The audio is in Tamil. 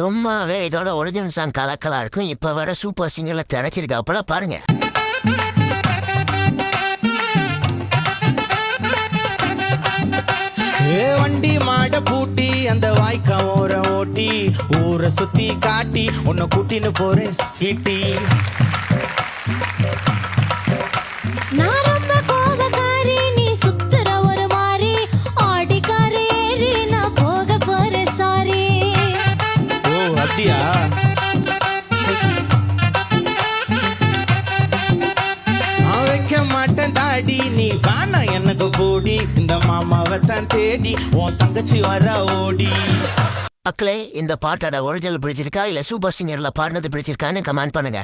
சும்மாவே இதோட ஒரிஜினல் சாங் கலக்கலா இருக்கும். இப்ப வர சூப்பர் சிங்கர்ல திரைச்சிருக்காப்பல பாருங்க. வண்டி மாட பூட்டி அந்த வாய்க்கா ஓர ஓட்டி ஊரை சுத்தி காட்டி உன்னை கூட்டின்னு போறேன் ஸ்வீட்டி. நான் ரொம்ப கோபக்காரி, நீ சுத்துற ஒரு மாதிரி ஆடிக்காரி ஏறி நான் போக போறேன் சாரி. ஓ அப்படியா? நான் வைக்க மாட்டேன் தாடி, நீ வேணா எனக்கு போடி. இந்த மாமாவை தான் தேடி உன் தங்கச்சி வர ஓடி. மக்களே, இந்த பாட்டோட ஒரிஜினல் பிடிச்சிருக்கா இல்ல சூப்பர் சிங்கர்ல பாடினது பிடிச்சிருக்கான்னு கமெண்ட் பண்ணுங்க.